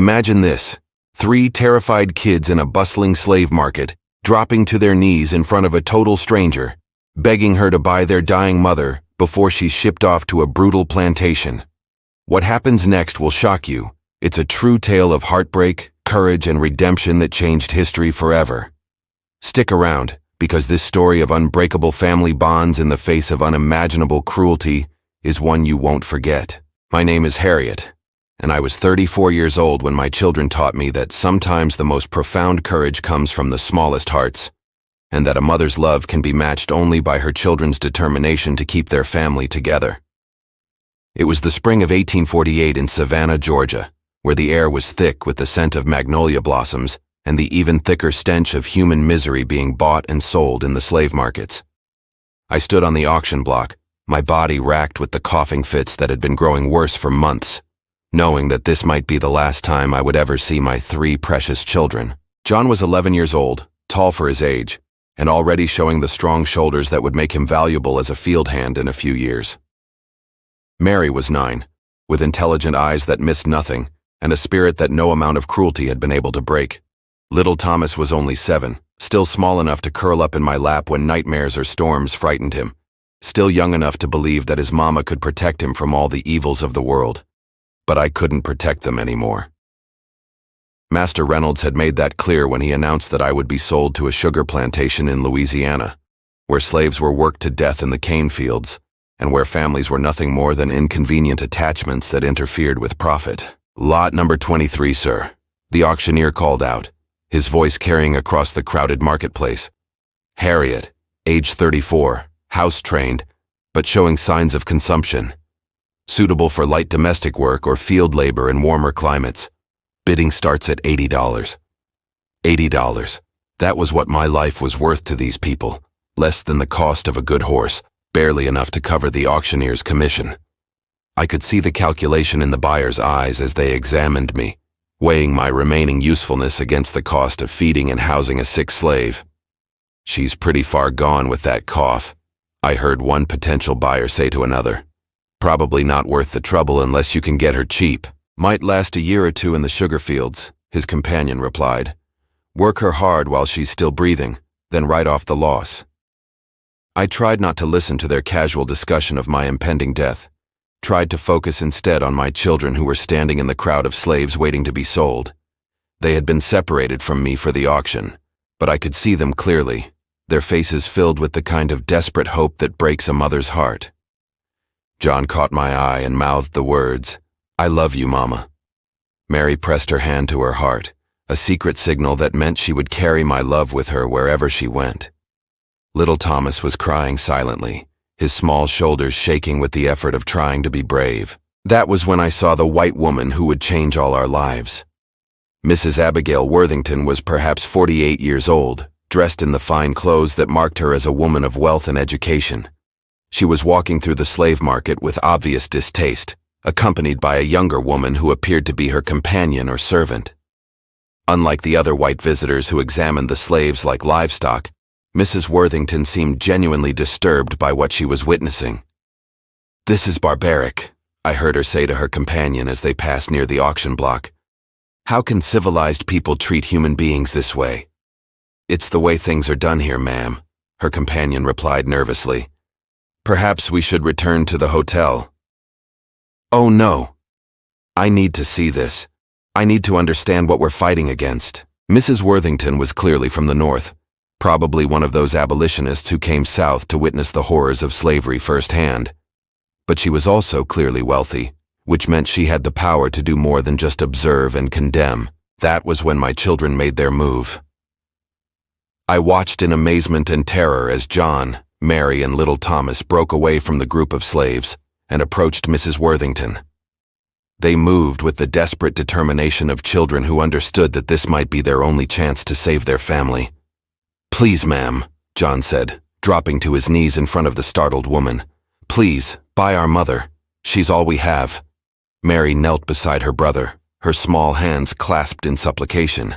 Imagine this: 3 terrified kids in a bustling slave market, dropping to their knees in front of a total stranger, begging her to buy their dying mother before she's shipped off to a brutal plantation. What happens next will shock you. It's a true tale of heartbreak, courage, and redemption that changed history forever. Stick around, because this story of unbreakable family bonds in the face of unimaginable cruelty is one you won't forget. My name is Harriet, and I was 34 years old when my children taught me that sometimes the most profound courage comes from the smallest hearts, and that a mother's love can be matched only by her children's determination to keep their family together. It was the spring of 1848 in Savannah, Georgia, where the air was thick with the scent of magnolia blossoms and the even thicker stench of human misery being bought and sold in the slave markets. I stood on the auction block, my body racked with the coughing fits that had been growing worse for months, knowing that this might be the last time I would ever see my 3 precious children. John was 11 years old, tall for his age, and already showing the strong shoulders that would make him valuable as a field hand in a few years. Mary was 9, with intelligent eyes that missed nothing, and a spirit that no amount of cruelty had been able to break. Little Thomas was only 7, still small enough to curl up in my lap when nightmares or storms frightened him, still young enough to believe that his mama could protect him from all the evils of the world. But I couldn't protect them anymore. Master Reynolds had made that clear when he announced that I would be sold to a sugar plantation in Louisiana, where slaves were worked to death in the cane fields, and where families were nothing more than inconvenient attachments that interfered with profit. "Lot number 23, sir," the auctioneer called out, his voice carrying across the crowded marketplace. Harriet, age 34, house-trained, but showing signs of consumption. Suitable for light domestic work or field labor in warmer climates. Bidding starts at $80. $80. That was what my life was worth to these people, less than the cost of a good horse, barely enough to cover the auctioneer's commission. I could see the calculation in the buyer's eyes as they examined me, weighing my remaining usefulness against the cost of feeding and housing a sick slave. "She's pretty far gone with that cough," I heard one potential buyer say to another. "Probably not worth the trouble unless you can get her cheap. Might last a year or 2 in the sugar fields," his companion replied. "Work her hard while she's still breathing, then write off the loss." I tried not to listen to their casual discussion of my impending death, tried to focus instead on my children who were standing in the crowd of slaves waiting to be sold. They had been separated from me for the auction, but I could see them clearly, their faces filled with the kind of desperate hope that breaks a mother's heart. John caught my eye and mouthed the words, "I love you, Mama." Mary pressed her hand to her heart, a secret signal that meant she would carry my love with her wherever she went. Little Thomas was crying silently, his small shoulders shaking with the effort of trying to be brave. That was when I saw the white woman who would change all our lives. Mrs. Abigail Worthington was perhaps 48 years old, dressed in the fine clothes that marked her as a woman of wealth and education. She was walking through the slave market with obvious distaste, accompanied by a younger woman who appeared to be her companion or servant. Unlike the other white visitors who examined the slaves like livestock, Mrs. Worthington seemed genuinely disturbed by what she was witnessing. "This is barbaric," I heard her say to her companion as they passed near the auction block. "How can civilized people treat human beings this way?" "It's the way things are done here, ma'am," her companion replied nervously. "Perhaps we should return to the hotel." "Oh no. I need to see this. I need to understand what we're fighting against." Mrs. Worthington was clearly from the North, probably one of those abolitionists who came south to witness the horrors of slavery firsthand. But she was also clearly wealthy, which meant she had the power to do more than just observe and condemn. That was when my children made their move. I watched in amazement and terror as John, Mary, and little Thomas broke away from the group of slaves and approached Mrs. Worthington. They moved with the desperate determination of children who understood that this might be their only chance to save their family. "Please, ma'am," John said, dropping to his knees in front of the startled woman. "Please, buy our mother. She's all we have." Mary knelt beside her brother, her small hands clasped in supplication.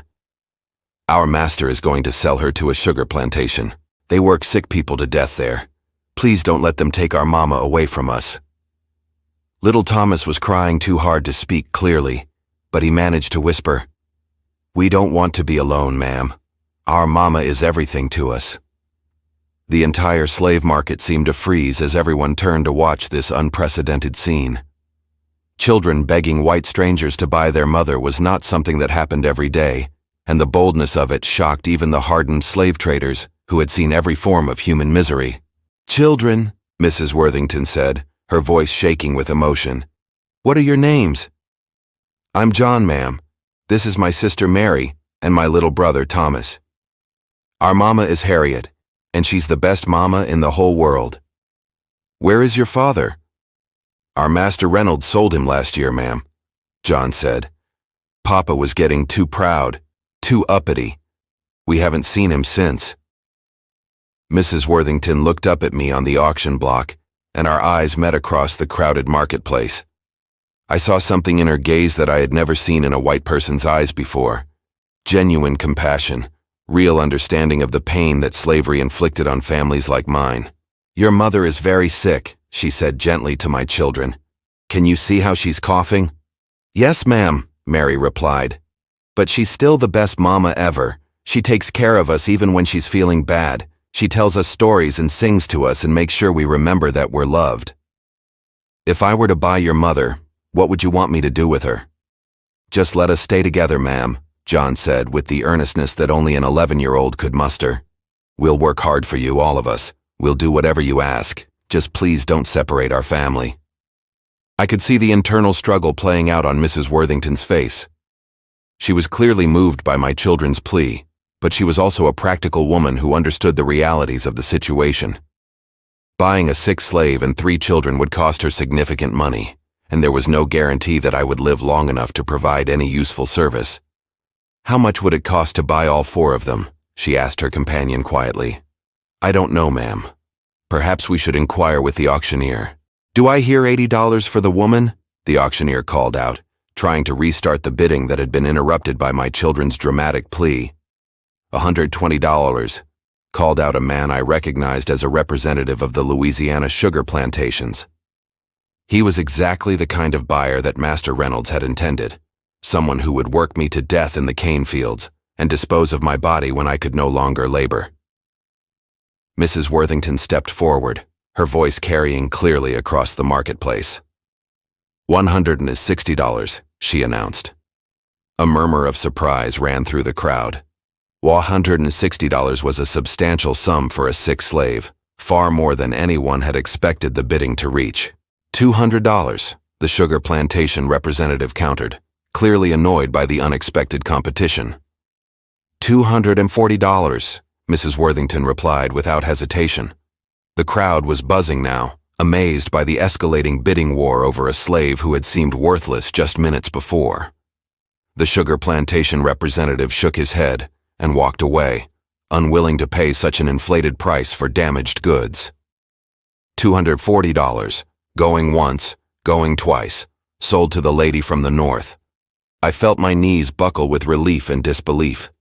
"Our master is going to sell her to a sugar plantation. They work sick people to death there. Please don't let them take our mama away from us." Little Thomas was crying too hard to speak clearly, but he managed to whisper, "We don't want to be alone, ma'am. Our mama is everything to us." The entire slave market seemed to freeze as everyone turned to watch this unprecedented scene. Children begging white strangers to buy their mother was not something that happened every day, and the boldness of it shocked even the hardened slave traders who had seen every form of human misery. "Children," Mrs. Worthington said, her voice shaking with emotion. "What are your names?" "I'm John, ma'am. This is my sister Mary and my little brother Thomas. Our mama is Harriet, and she's the best mama in the whole world." "Where is your father?" "Our Master Reynolds sold him last year, ma'am," John said. "Papa was getting too proud, too uppity. We haven't seen him since." Mrs. Worthington looked up at me on the auction block, and our eyes met across the crowded marketplace. I saw something in her gaze that I had never seen in a white person's eyes before. Genuine compassion, real understanding of the pain that slavery inflicted on families like mine. "Your mother is very sick," she said gently to my children. "Can you see how she's coughing?" "Yes, ma'am," Mary replied. "But she's still the best mama ever. She takes care of us even when she's feeling bad. She tells us stories and sings to us and makes sure we remember that we're loved." "If I were to buy your mother, what would you want me to do with her?" "Just let us stay together, ma'am," John said with the earnestness that only an 11-year-old could muster. "We'll work hard for you, all of us. We'll do whatever you ask. Just please don't separate our family." I could see the internal struggle playing out on Mrs. Worthington's face. She was clearly moved by my children's plea, but she was also a practical woman who understood the realities of the situation. Buying a sick slave and 3 children would cost her significant money, and there was no guarantee that I would live long enough to provide any useful service. "How much would it cost to buy all 4 of them?" she asked her companion quietly. "I don't know, ma'am. Perhaps we should inquire with the auctioneer." "Do I hear $80 for the woman?" the auctioneer called out, trying to restart the bidding that had been interrupted by my children's dramatic plea. $120, called out a man I recognized as a representative of the Louisiana sugar plantations. He was exactly the kind of buyer that Master Reynolds had intended, someone who would work me to death in the cane fields and dispose of my body when I could no longer labor. Mrs. Worthington stepped forward, her voice carrying clearly across the marketplace. $160, she announced. A murmur of surprise ran through the crowd. $160 was a substantial sum for a sick slave, far more than anyone had expected the bidding to reach. $200, the sugar plantation representative countered, clearly annoyed by the unexpected competition. $240, Mrs. Worthington replied without hesitation. The crowd was buzzing now, amazed by the escalating bidding war over a slave who had seemed worthless just minutes before. The sugar plantation representative shook his head and walked away, unwilling to pay such an inflated price for damaged goods. $240, going once, going twice, sold to the lady from the north. I felt my knees buckle with relief and disbelief.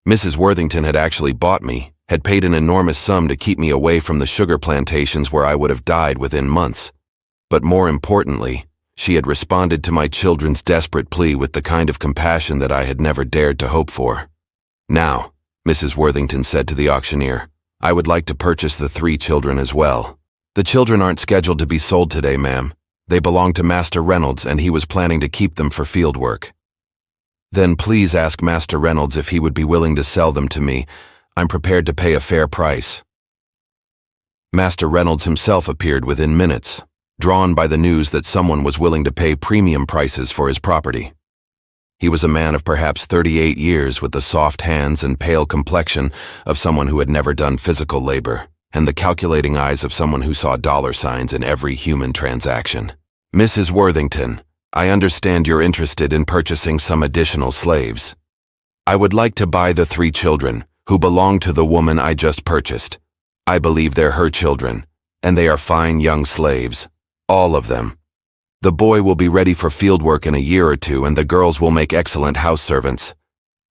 Mrs. Worthington had actually bought me, had paid an enormous sum to keep me away from the sugar plantations where I would have died within months. But more importantly, she had responded to my children's desperate plea with the kind of compassion that I had never dared to hope for. "Now," Mrs. Worthington said to the auctioneer, "I would like to purchase the 3 children as well." "The children aren't scheduled to be sold today, ma'am. They belong to Master Reynolds, and he was planning to keep them for field work." "Then please ask Master Reynolds if he would be willing to sell them to me. I'm prepared to pay a fair price." Master Reynolds himself appeared within minutes, drawn by the news that someone was willing to pay premium prices for his property. He was a man of perhaps 38 years with the soft hands and pale complexion of someone who had never done physical labor, and the calculating eyes of someone who saw dollar signs in every human transaction. "Mrs. Worthington, I understand you're interested in purchasing some additional slaves. I would like to buy the 3 children, who belong to the woman I just purchased. I believe they're her children, and they are fine young slaves, all of them. The boy will be ready for field work in a year or 2, and the girls will make excellent house servants.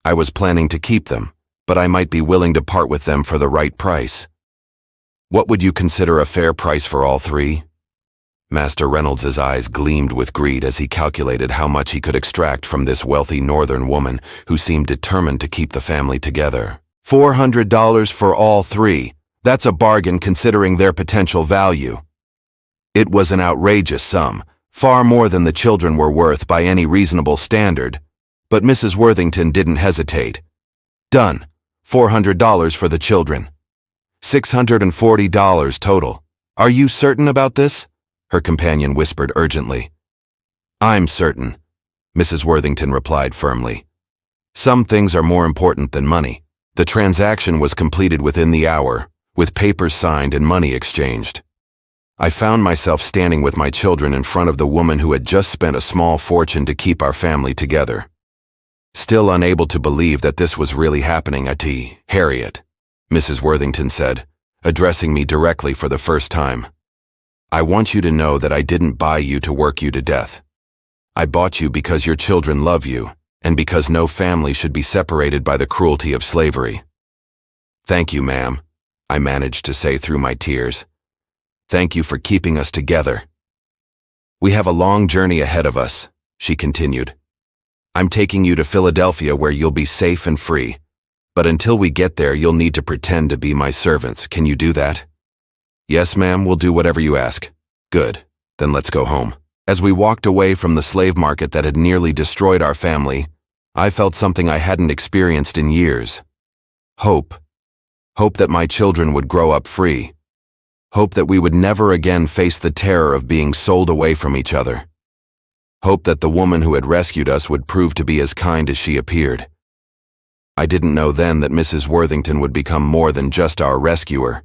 I was planning to keep them, but I might be willing to part with them for the right price. What would you consider a fair price for all 3? Master Reynolds's eyes gleamed with greed as he calculated how much he could extract from this wealthy northern woman who seemed determined to keep the family together. $400 for all three. That's a bargain considering their potential value. It was an outrageous sum, far more than the children were worth by any reasonable standard. But Mrs. Worthington didn't hesitate. Done. $400 for the children. $640 total. Are you certain about this? Her companion whispered urgently. I'm certain, Mrs. Worthington replied firmly. Some things are more important than money. The transaction was completed within the hour, with papers signed and money exchanged. I found myself standing with my children in front of the woman who had just spent a small fortune to keep our family together. Still unable to believe that this was really happening, Harriet, Mrs. Worthington said, addressing me directly for the first time. I want you to know that I didn't buy you to work you to death. I bought you because your children love you, and because no family should be separated by the cruelty of slavery. Thank you, ma'am, I managed to say through my tears. Thank you for keeping us together. We have a long journey ahead of us, she continued. I'm taking you to Philadelphia where you'll be safe and free. But until we get there, you'll need to pretend to be my servants. Can you do that? Yes, ma'am, we'll do whatever you ask. Good. Then let's go home. As we walked away from the slave market that had nearly destroyed our family, I felt something I hadn't experienced in years. Hope. Hope that my children would grow up free. Hope that we would never again face the terror of being sold away from each other. Hope that the woman who had rescued us would prove to be as kind as she appeared. I didn't know then that Mrs. Worthington would become more than just our rescuer.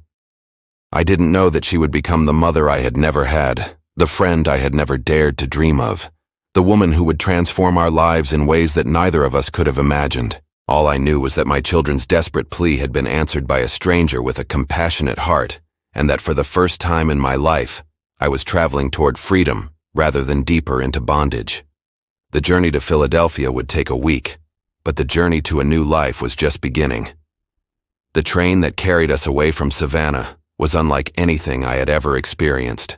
I didn't know that she would become the mother I had never had, the friend I had never dared to dream of, the woman who would transform our lives in ways that neither of us could have imagined. All I knew was that my children's desperate plea had been answered by a stranger with a compassionate heart, and that for the first time in my life, I was traveling toward freedom rather than deeper into bondage. The journey to Philadelphia would take a week, but the journey to a new life was just beginning. The train that carried us away from Savannah was unlike anything I had ever experienced.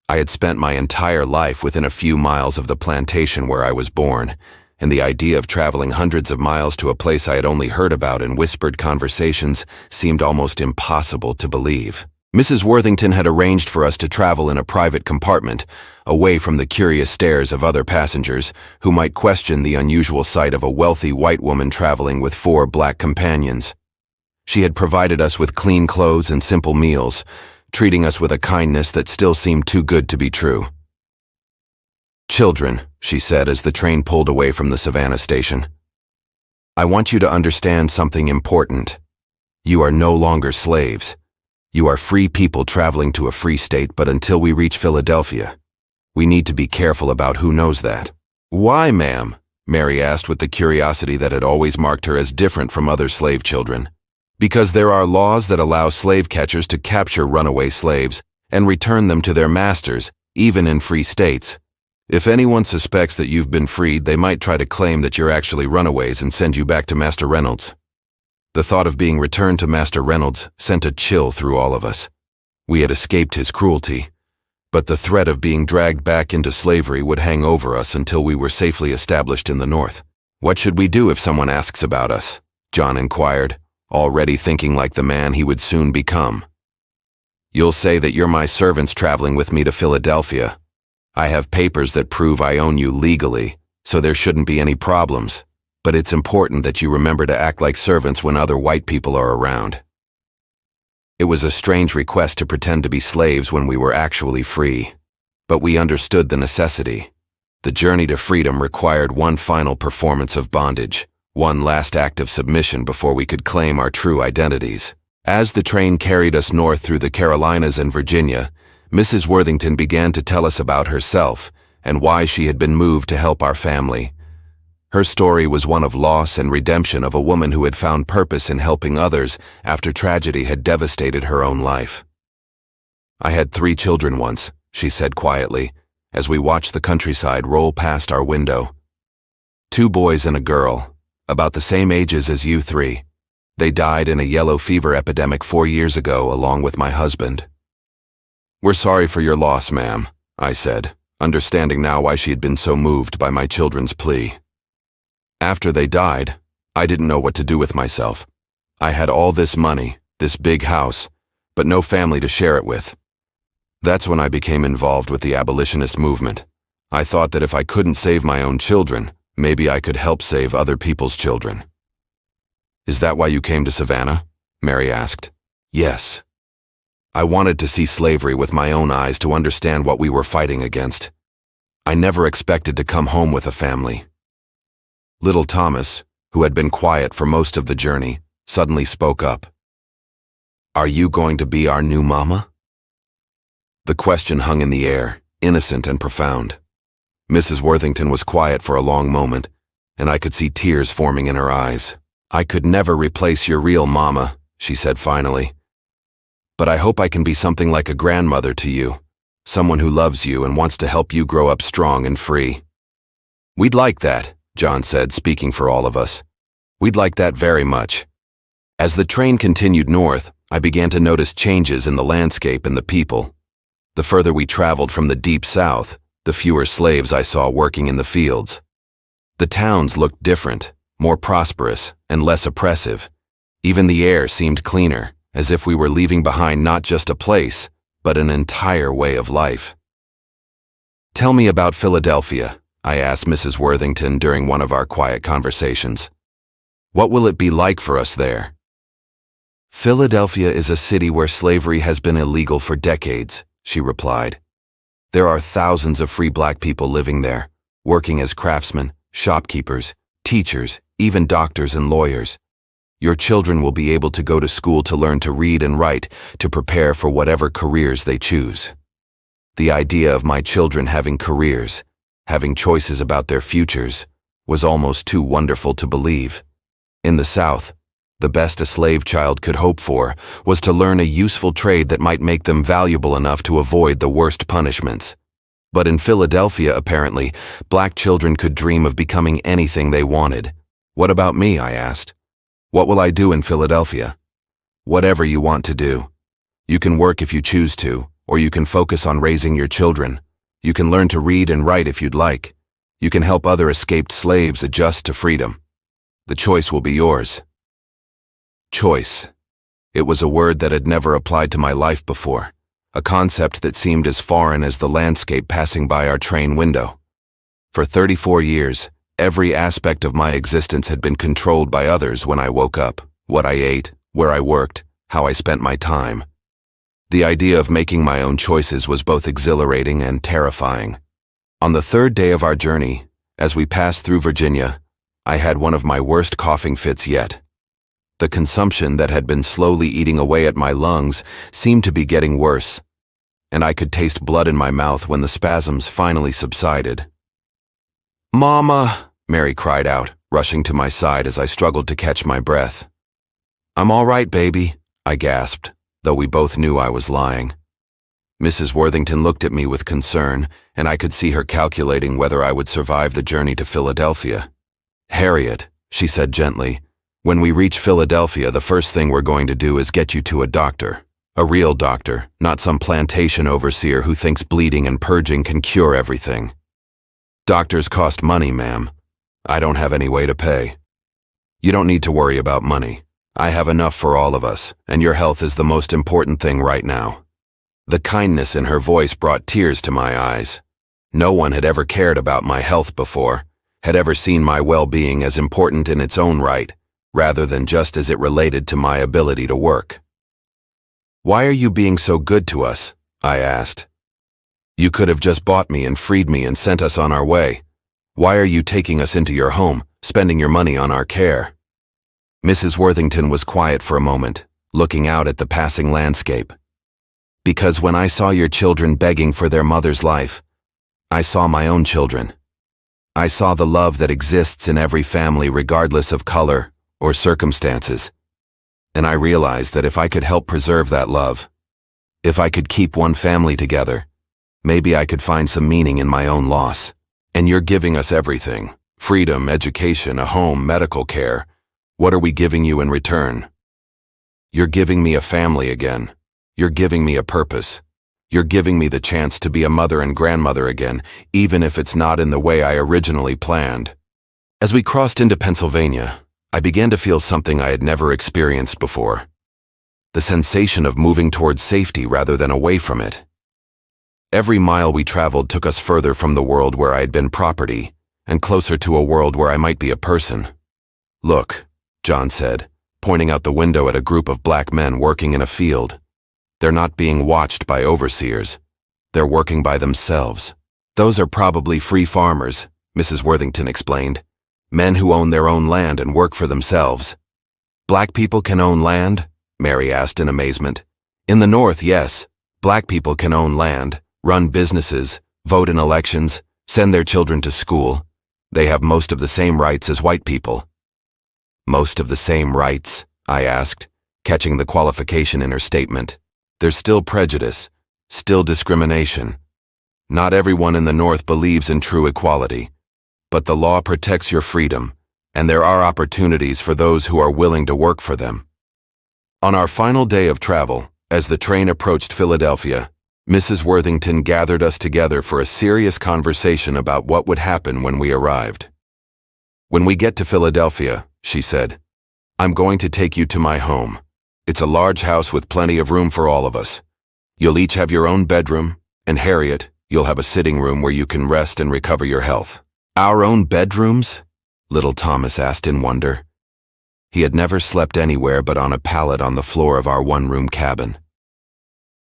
I had spent my entire life within a few miles of the plantation where I was born, and the idea of traveling hundreds of miles to a place I had only heard about in whispered conversations seemed almost impossible to believe. Mrs. Worthington had arranged for us to travel in a private compartment, away from the curious stares of other passengers who might question the unusual sight of a wealthy white woman traveling with 4 black companions. She had provided us with clean clothes and simple meals, treating us with a kindness that still seemed too good to be true. Children, she said as the train pulled away from the Savannah station, I want you to understand something important. You are no longer slaves. You are free people traveling to a free state, but until we reach Philadelphia, we need to be careful about who knows that. Why, ma'am? Mary asked with the curiosity that had always marked her as different from other slave children. Because there are laws that allow slave catchers to capture runaway slaves and return them to their masters, even in free states. If anyone suspects that you've been freed, they might try to claim that you're actually runaways and send you back to Master Reynolds. The thought of being returned to Master Reynolds sent a chill through all of us. We had escaped his cruelty, but the threat of being dragged back into slavery would hang over us until we were safely established in the North. What should we do if someone asks about us? John inquired, already thinking like the man he would soon become. You'll say that you're my servants traveling with me to Philadelphia. I have papers that prove I own you legally, so there shouldn't be any problems. But it's important that you remember to act like servants when other white people are around. It was a strange request to pretend to be slaves when we were actually free, but we understood the necessity. The journey to freedom required one final performance of bondage, one last act of submission before we could claim our true identities. As the train carried us north through the Carolinas and Virginia, Mrs. Worthington began to tell us about herself and why she had been moved to help our family. Her story was one of loss and redemption of a woman who had found purpose in helping others after tragedy had devastated her own life. I had 3 children once, she said quietly, as we watched the countryside roll past our window. 2 boys and a girl, about the same ages as you 3. They died in a yellow fever epidemic 4 years ago along with my husband. We're sorry for your loss, ma'am, I said, understanding now why she had been so moved by my children's plea. After they died, I didn't know what to do with myself. I had all this money, this big house, but no family to share it with. That's when I became involved with the abolitionist movement. I thought that if I couldn't save my own children, maybe I could help save other people's children. Is that why you came to Savannah? Mary asked. Yes. I wanted to see slavery with my own eyes to understand what we were fighting against. I never expected to come home with a family. Little Thomas, who had been quiet for most of the journey, suddenly spoke up. Are you going to be our new mama? The question hung in the air, innocent and profound. Mrs. Worthington was quiet for a long moment, and I could see tears forming in her eyes. I could never replace your real mama, she said finally. But I hope I can be something like a grandmother to you, someone who loves you and wants to help you grow up strong and free. We'd like that, John said, speaking for all of us. We'd like that very much. As the train continued north, I began to notice changes in the landscape and the people. The further we traveled from the deep south, the fewer slaves I saw working in the fields. The towns looked different, more prosperous, and less oppressive. Even the air seemed cleaner, as if we were leaving behind not just a place, but an entire way of life. Tell me about Philadelphia, I asked Mrs. Worthington during one of our quiet conversations. What will it be like for us there? Philadelphia is a city where slavery has been illegal for decades, she replied. There are thousands of free black people living there, working as craftsmen, shopkeepers, teachers, even doctors and lawyers. Your children will be able to go to school to learn to read and write, to prepare for whatever careers they choose. The idea of my children having careers, having choices about their futures, was almost too wonderful to believe. In the South, the best a slave child could hope for was to learn a useful trade that might make them valuable enough to avoid the worst punishments. But in Philadelphia, apparently, black children could dream of becoming anything they wanted. What about me? I asked. What will I do in Philadelphia? Whatever you want to do. You can work if you choose to, or you can focus on raising your children. You can learn to read and write if you'd like. You can help other escaped slaves adjust to freedom. The choice will be yours. Choice. It was a word that had never applied to my life before, a concept that seemed as foreign as the landscape passing by our train window. For 34 years, every aspect of my existence had been controlled by others when I woke up, what I ate, where I worked, how I spent my time. The idea of making my own choices was both exhilarating and terrifying. On the third day of our journey, as we passed through Virginia, I had one of my worst coughing fits yet. The consumption that had been slowly eating away at my lungs seemed to be getting worse, and I could taste blood in my mouth when the spasms finally subsided. "Mama!" Mary cried out, rushing to my side as I struggled to catch my breath. "I'm all right, baby," I gasped, though we both knew I was lying. Mrs. Worthington looked at me with concern, and I could see her calculating whether I would survive the journey to Philadelphia. "Harriet," she said gently, "when we reach Philadelphia, the first thing we're going to do is get you to a doctor. A real doctor, not some plantation overseer who thinks bleeding and purging can cure everything. Doctors cost money, ma'am. I don't have any way to pay. You don't need to worry about money. I have enough for all of us, and your health is the most important thing right now." The kindness in her voice brought tears to my eyes. No one had ever cared about my health before, had ever seen my well-being as important in its own right, rather than just as it related to my ability to work. "Why are you being so good to us?" I asked. "You could have just bought me and freed me and sent us on our way. Why are you taking us into your home, spending your money on our care?" Mrs. Worthington was quiet for a moment, looking out at the passing landscape. "Because when I saw your children begging for their mother's life, I saw my own children. I saw the love that exists in every family regardless of color or circumstances. And I realized that if I could help preserve that love, if I could keep one family together, maybe I could find some meaning in my own loss. And you're giving us everything: freedom, education, a home, medical care. What are we giving you in return? You're giving me a family again. You're giving me a purpose. You're giving me the chance to be a mother and grandmother again, even if it's not in the way I originally planned. As we crossed into Pennsylvania, I began to feel something I had never experienced before. The sensation of moving towards safety rather than away from it. Every mile we traveled took us further from the world where I had been property, and closer to a world where I might be a person. "Look," John said, pointing out the window at a group of black men working in a field. "They're not being watched by overseers. They're working by themselves. Those are probably free farmers," Mrs. Worthington explained. "Men who own their own land and work for themselves." "Black people can own land?" Mary asked in amazement. "In the North, yes. Black people can own land, run businesses, vote in elections, send their children to school. They have most of the same rights as white people." "Most of the same rights?" I asked, catching the qualification in her statement. "There's still prejudice, still discrimination. Not everyone in the North believes in true equality, but the law protects your freedom, and there are opportunities for those who are willing to work for them." On our final day of travel, as the train approached Philadelphia, Mrs. Worthington gathered us together for a serious conversation about what would happen when we arrived. "When we get to Philadelphia," she said, "I'm going to take you to my home. It's a large house with plenty of room for all of us. You'll each have your own bedroom, and Harriet, you'll have a sitting room where you can rest and recover your health." "Our own bedrooms?" little Thomas asked in wonder. He had never slept anywhere but on a pallet on the floor of our one-room cabin.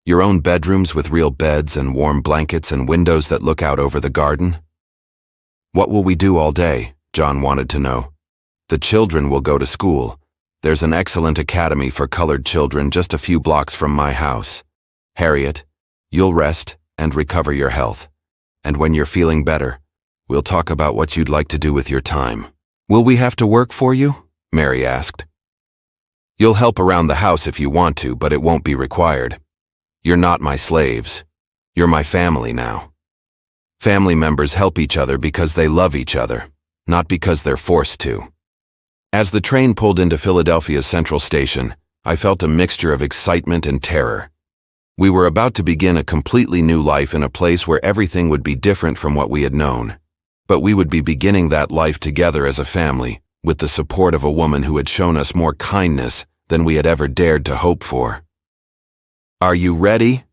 "Your own bedrooms with real beds and warm blankets and windows that look out over the garden?" "What will we do all day?" John wanted to know. "The children will go to school. There's an excellent academy for colored children just a few blocks from my house. Harriet, you'll rest and recover your health. And when you're feeling better, we'll talk about what you'd like to do with your time." "Will we have to work for you?" Mary asked. "You'll help around the house if you want to, but it won't be required. You're not my slaves. You're my family now." Family members help each other because they love each other, not because they're forced to. As the train pulled into Philadelphia's Central Station, I felt a mixture of excitement and terror. We were about to begin a completely new life in a place where everything would be different from what we had known. But we would be beginning that life together as a family, with the support of a woman who had shown us more kindness than we had ever dared to hope for. "Are you ready?"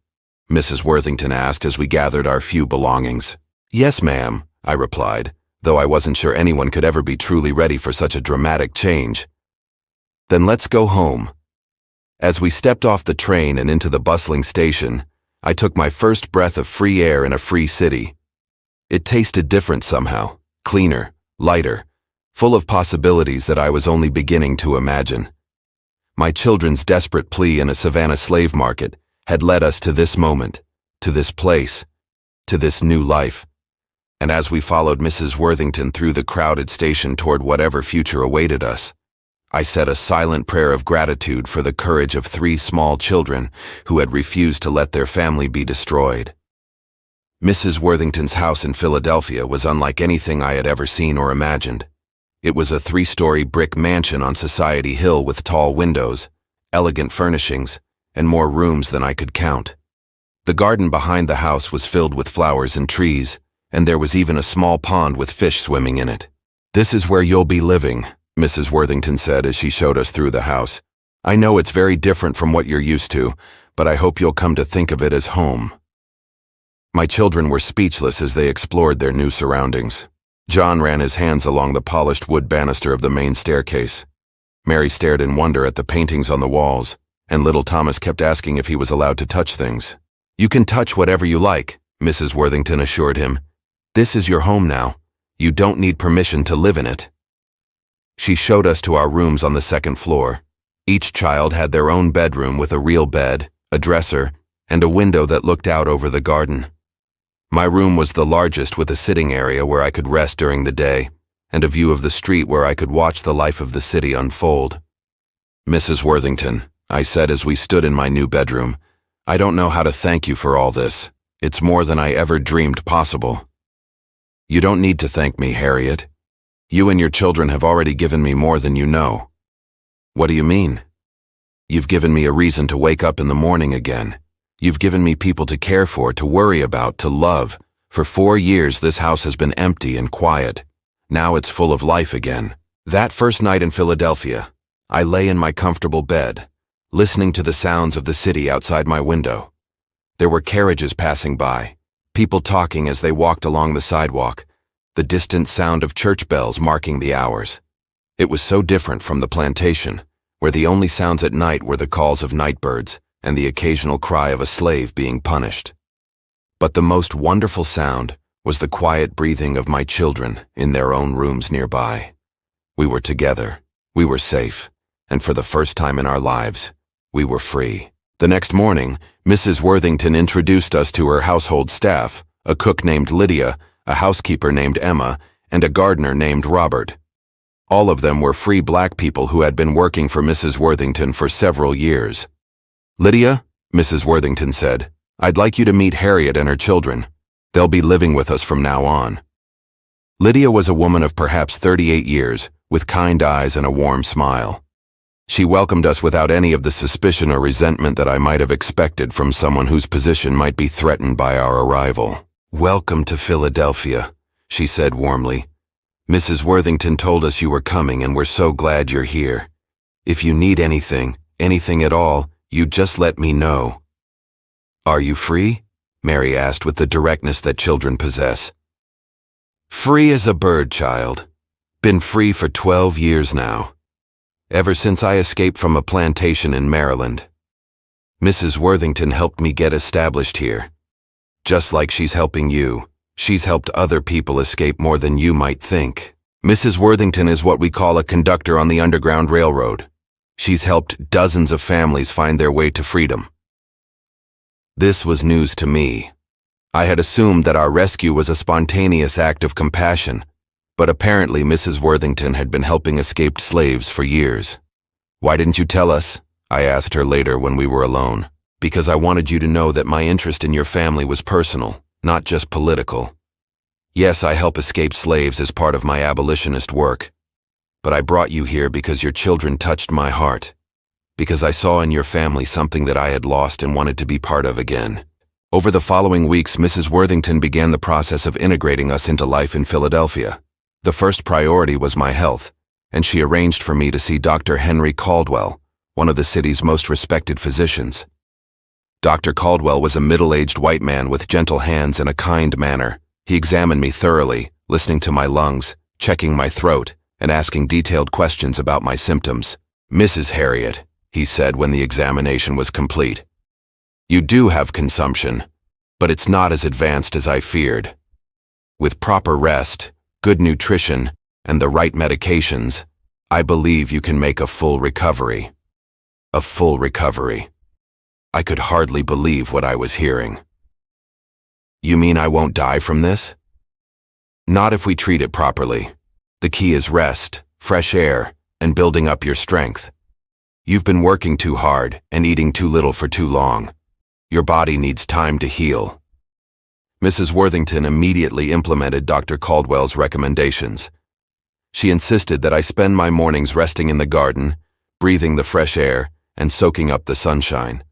Mrs. Worthington asked as we gathered our few belongings. "Yes, ma'am," I replied, though I wasn't sure anyone could ever be truly ready for such a dramatic change. "Then let's go home." As we stepped off the train and into the bustling station, I took my first breath of free air in a free city. It tasted different somehow, cleaner, lighter, full of possibilities that I was only beginning to imagine. My children's desperate plea in a Savannah slave market had led us to this moment, to this place, to this new life. And as we followed Mrs. Worthington through the crowded station toward whatever future awaited us, I said a silent prayer of gratitude for the courage of 3 small children who had refused to let their family be destroyed. Mrs. Worthington's house in Philadelphia was unlike anything I had ever seen or imagined. It was a 3-story brick mansion on Society Hill with tall windows, elegant furnishings, and more rooms than I could count. The garden behind the house was filled with flowers and trees, and there was even a small pond with fish swimming in it. "This is where you'll be living," Mrs. Worthington said as she showed us through the house. "I know it's very different from what you're used to, but I hope you'll come to think of it as home." My children were speechless as they explored their new surroundings. John ran his hands along the polished wood banister of the main staircase. Mary stared in wonder at the paintings on the walls, and little Thomas kept asking if he was allowed to touch things. "You can touch whatever you like," Mrs. Worthington assured him. "This is your home now. You don't need permission to live in it." She showed us to our rooms on the 2nd floor. Each child had their own bedroom with a real bed, a dresser, and a window that looked out over the garden. My room was the largest, with a sitting area where I could rest during the day, and a view of the street where I could watch the life of the city unfold. "Mrs. Worthington," I said as we stood in my new bedroom, "I don't know how to thank you for all this. It's more than I ever dreamed possible." "You don't need to thank me, Harriet. You and your children have already given me more than you know." "What do you mean?" "You've given me a reason to wake up in the morning again. You've given me people to care for, to worry about, to love. For 4 years, this house has been empty and quiet. Now it's full of life again. That first night in Philadelphia, I lay in my comfortable bed, listening to the sounds of the city outside my window. There were carriages passing by, people talking as they walked along the sidewalk, the distant sound of church bells marking the hours. It was so different from the plantation, where the only sounds at night were the calls of nightbirds and the occasional cry of a slave being punished. But the most wonderful sound was the quiet breathing of my children in their own rooms nearby. We were together, we were safe, and for the first time in our lives, we were free. The next morning, Mrs. Worthington introduced us to her household staff, a cook named Lydia, a housekeeper named Emma, and a gardener named Robert. All of them were free black people who had been working for Mrs. Worthington for several years. "Lydia," Mrs. Worthington said, "I'd like you to meet Harriet and her children. They'll be living with us from now on." Lydia was a woman of perhaps 38 years, with kind eyes and a warm smile. She welcomed us without any of the suspicion or resentment that I might have expected from someone whose position might be threatened by our arrival. "Welcome to Philadelphia," she said warmly. "Mrs. Worthington told us you were coming, and we're so glad you're here. If you need anything at all, you just let me know." "Are you free?" Mary asked with the directness that children possess. "Free as a bird, child. Been free for 12 years now. Ever since I escaped from a plantation in Maryland. Mrs. Worthington helped me get established here. Just like she's helping you, she's helped other people escape more than you might think. Mrs. Worthington is what we call a conductor on the Underground Railroad. She's helped dozens of families find their way to freedom." This was news to me. I had assumed that our rescue was a spontaneous act of compassion, but apparently Mrs. Worthington had been helping escaped slaves for years. "Why didn't you tell us?" I asked her later when we were alone. "Because I wanted you to know that my interest in your family was personal, not just political. Yes, I help escaped slaves as part of my abolitionist work, but I brought you here because your children touched my heart, because I saw in your family something that I had lost and wanted to be part of again." Over the following weeks, Mrs. Worthington began the process of integrating us into life in Philadelphia. The first priority was my health, and she arranged for me to see Dr. Henry Caldwell, one of the city's most respected physicians. Dr. Caldwell was a middle-aged white man with gentle hands and a kind manner. He examined me thoroughly, listening to my lungs, checking my throat, and asking detailed questions about my symptoms. "Mrs. Harriet," he said when the examination was complete, "you do have consumption, but it's not as advanced as I feared. With proper rest, good nutrition, and the right medications, I believe you can make a full recovery." A full recovery. I could hardly believe what I was hearing. "You mean I won't die from this?" "Not if we treat it properly. The key is rest, fresh air, and building up your strength. You've been working too hard and eating too little for too long. Your body needs time to heal." Mrs. Worthington immediately implemented Dr. Caldwell's recommendations. She insisted that I spend my mornings resting in the garden, breathing the fresh air, and soaking up the sunshine.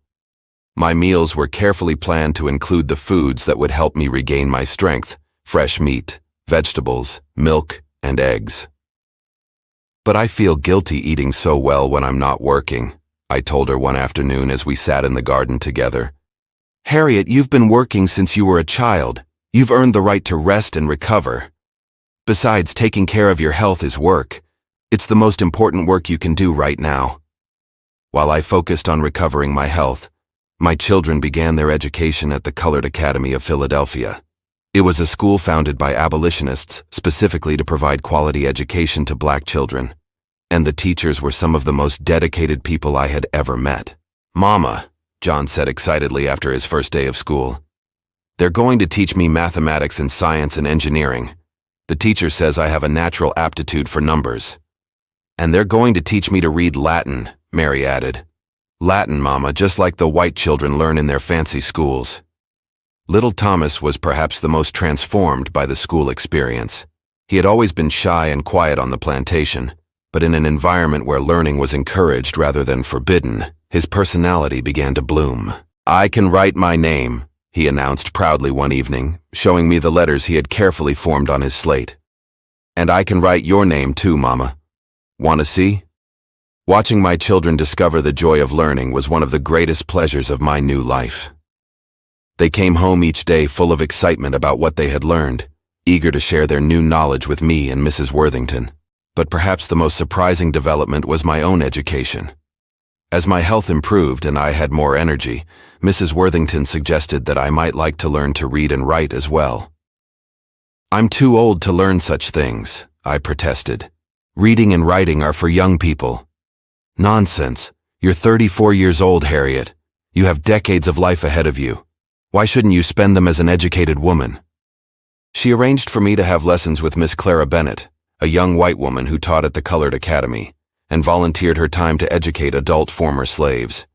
My meals were carefully planned to include the foods that would help me regain my strength: fresh meat, vegetables, milk, and eggs. "But I feel guilty eating so well when I'm not working," I told her one afternoon as we sat in the garden together. "Harriet, you've been working since you were a child. You've earned the right to rest and recover. Besides, taking care of your health is work. It's the most important work you can do right now." While I focused on recovering my health, my children began their education at the Colored Academy of Philadelphia. It was a school founded by abolitionists specifically to provide quality education to black children, and the teachers were some of the most dedicated people I had ever met. "Mama," John said excitedly after his first day of school, "they're going to teach me mathematics and science and engineering. The teacher says I have a natural aptitude for numbers. And they're going to teach me to read Latin," Mary added. "Latin, Mama, just like the white children learn in their fancy schools." Little Thomas was perhaps the most transformed by the school experience. He had always been shy and quiet on the plantation, but in an environment where learning was encouraged rather than forbidden, his personality began to bloom. "I can write my name," he announced proudly one evening, showing me the letters he had carefully formed on his slate. "And I can write your name too, Mama. Want to see?" Watching my children discover the joy of learning was one of the greatest pleasures of my new life. They came home each day full of excitement about what they had learned, eager to share their new knowledge with me and Mrs. Worthington. But perhaps the most surprising development was my own education. As my health improved and I had more energy, Mrs. Worthington suggested that I might like to learn to read and write as well. "I'm too old to learn such things," I protested. "Reading and writing are for young people." "Nonsense. You're 34 years old, Harriet. You have decades of life ahead of you. Why shouldn't you spend them as an educated woman?" She arranged for me to have lessons with Miss Clara Bennett, a young white woman who taught at the Colored Academy, and volunteered her time to educate adult former slaves.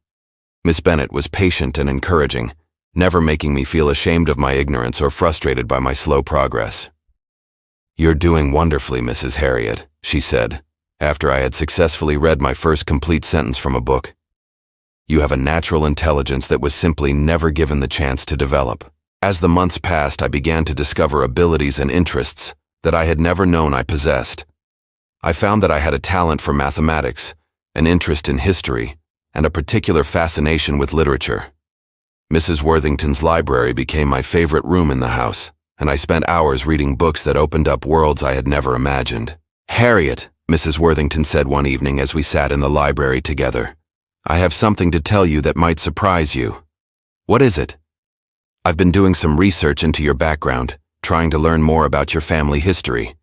Miss Bennett was patient and encouraging, never making me feel ashamed of my ignorance or frustrated by my slow progress. "You're doing wonderfully, Mrs. Harriet," she said, after I had successfully read my first complete sentence from a book. "You have a natural intelligence that was simply never given the chance to develop." As the months passed, I began to discover abilities and interests that I had never known I possessed. I found that I had a talent for mathematics, an interest in history, and a particular fascination with literature. Mrs. Worthington's library became my favorite room in the house, and I spent hours reading books that opened up worlds I had never imagined. "Harriet," Mrs. Worthington said one evening as we sat in the library together, "I have something to tell you that might surprise you." "What is it?" "I've been doing some research into your background, trying to learn more about your family history.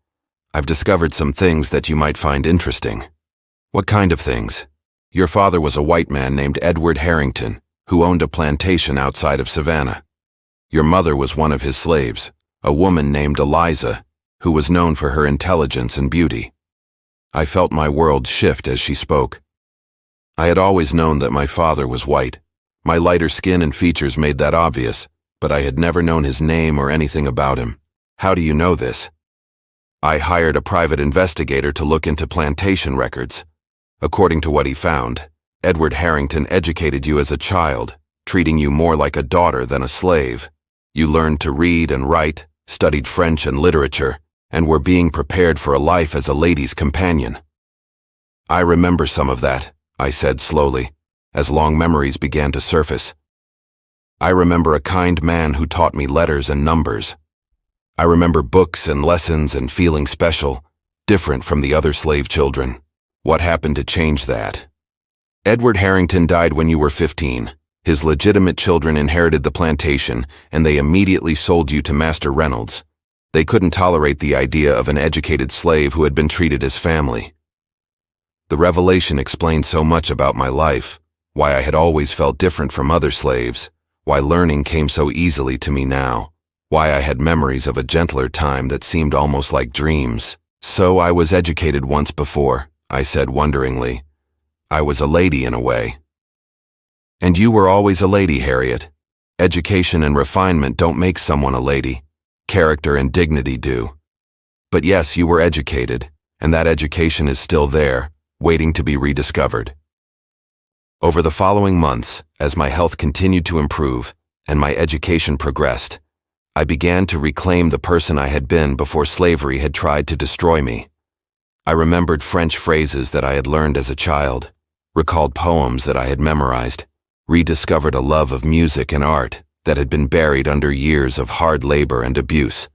I've discovered some things that you might find interesting." "What kind of things?" "Your father was a white man named Edward Harrington, who owned a plantation outside of Savannah. Your mother was one of his slaves, a woman named Eliza, who was known for her intelligence and beauty." I felt my world shift as she spoke. I had always known that my father was white. My lighter skin and features made that obvious, but I had never known his name or anything about him. "How do you know this?" "I hired a private investigator to look into plantation records. According to what he found, Edward Harrington educated you as a child, treating you more like a daughter than a slave. You learned to read and write, studied French and literature, and were being prepared for a life as a lady's companion." "I remember some of that," I said slowly, as long memories began to surface. "I remember a kind man who taught me letters and numbers. I remember books and lessons and feeling special, different from the other slave children. What happened to change that?" "Edward Harrington died when you were 15. His legitimate children inherited the plantation, and they immediately sold you to Master Reynolds. They couldn't tolerate the idea of an educated slave who had been treated as family." The revelation explained so much about my life, why I had always felt different from other slaves, why learning came so easily to me now, why I had memories of a gentler time that seemed almost like dreams. "So I was educated once before," I said wonderingly. "I was a lady in a way." "And you were always a lady, Harriet. Education and refinement don't make someone a lady. Character and dignity do. But yes, you were educated, and that education is still there, waiting to be rediscovered." Over the following months, as my health continued to improve and my education progressed, I began to reclaim the person I had been before slavery had tried to destroy me. I remembered French phrases that I had learned as a child, recalled poems that I had memorized, rediscovered a love of music and art that had been buried under years of hard labor and abuse.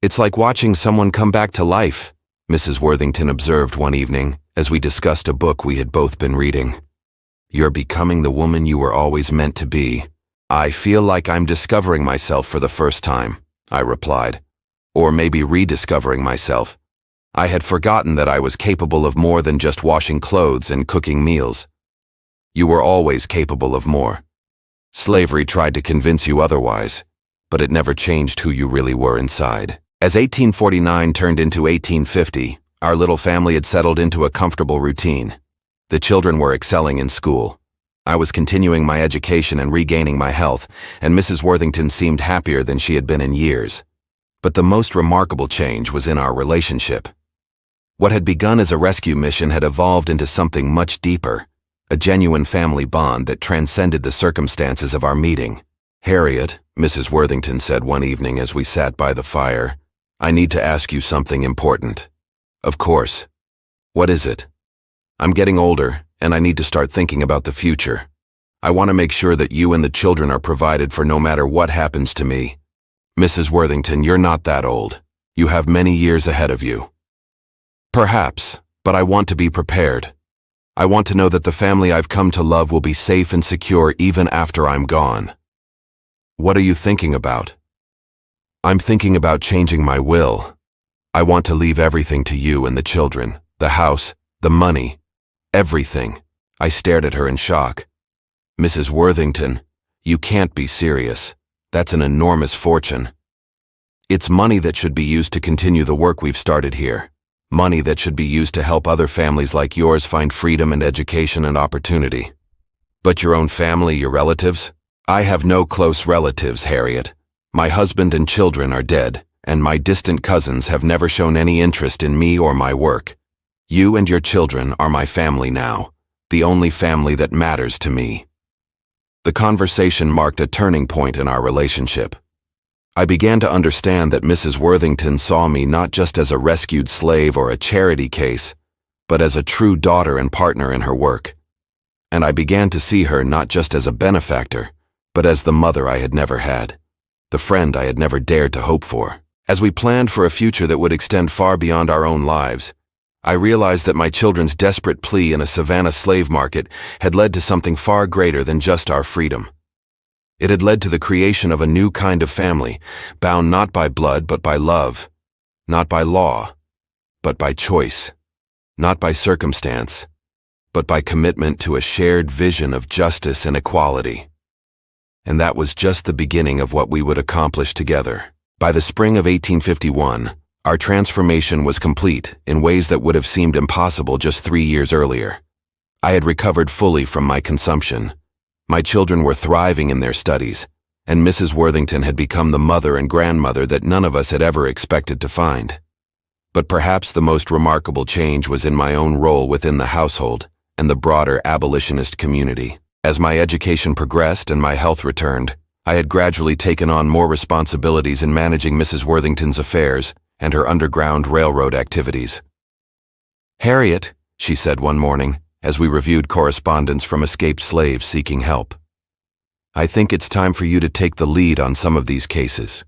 "It's like watching someone come back to life," Mrs. Worthington observed one evening as we discussed a book we had both been reading. "You're becoming the woman you were always meant to be." "I feel like I'm discovering myself for the first time," I replied. "Or maybe rediscovering myself. I had forgotten that I was capable of more than just washing clothes and cooking meals." "You were always capable of more. Slavery tried to convince you otherwise, but it never changed who you really were inside." As 1849 turned into 1850, our little family had settled into a comfortable routine. The children were excelling in school. I was continuing my education and regaining my health, and Mrs. Worthington seemed happier than she had been in years. But the most remarkable change was in our relationship. What had begun as a rescue mission had evolved into something much deeper. a genuine family bond that transcended the circumstances of our meeting. "Harriet," Mrs. Worthington said one evening as we sat by the fire, "I need to ask you something important." "Of course. What is it?" "I'm getting older, and I need to start thinking about the future. I want to make sure that you and the children are provided for no matter what happens to me." "Mrs. Worthington, you're not that old. You have many years ahead of you." "Perhaps, but I want to be prepared. I want to know that the family I've come to love will be safe and secure even after I'm gone." "What are you thinking about?" "I'm thinking about changing my will. I want to leave everything to you and the children, the house, the money, everything." I stared at her in shock. "Mrs. Worthington, you can't be serious. That's an enormous fortune. It's money that should be used to continue the work we've started here. Money that should be used to help other families like yours find freedom and education and opportunity." "But your own family, your relatives?" "I have no close relatives, Harriet. My husband and children are dead, and my distant cousins have never shown any interest in me or my work. You and your children are my family now, the only family that matters to me." The conversation marked a turning point in our relationship. I began to understand that Mrs. Worthington saw me not just as a rescued slave or a charity case, but as a true daughter and partner in her work. And I began to see her not just as a benefactor, but as the mother I had never had, the friend I had never dared to hope for. As we planned for a future that would extend far beyond our own lives, I realized that my children's desperate plea in a Savannah slave market had led to something far greater than just our freedom. It had led to the creation of a new kind of family, bound not by blood but by love, not by law, but by choice, not by circumstance, but by commitment to a shared vision of justice and equality. And that was just the beginning of what we would accomplish together. By the spring of 1851, our transformation was complete in ways that would have seemed impossible just 3 years earlier. I had recovered fully from my consumption. My children were thriving in their studies, and Mrs. Worthington had become the mother and grandmother that none of us had ever expected to find. But perhaps the most remarkable change was in my own role within the household and the broader abolitionist community. As my education progressed and my health returned, I had gradually taken on more responsibilities in managing Mrs. Worthington's affairs and her Underground Railroad activities. "Harriet," she said one morning, as we reviewed correspondence from escaped slaves seeking help, "I think it's time for you to take the lead on some of these cases.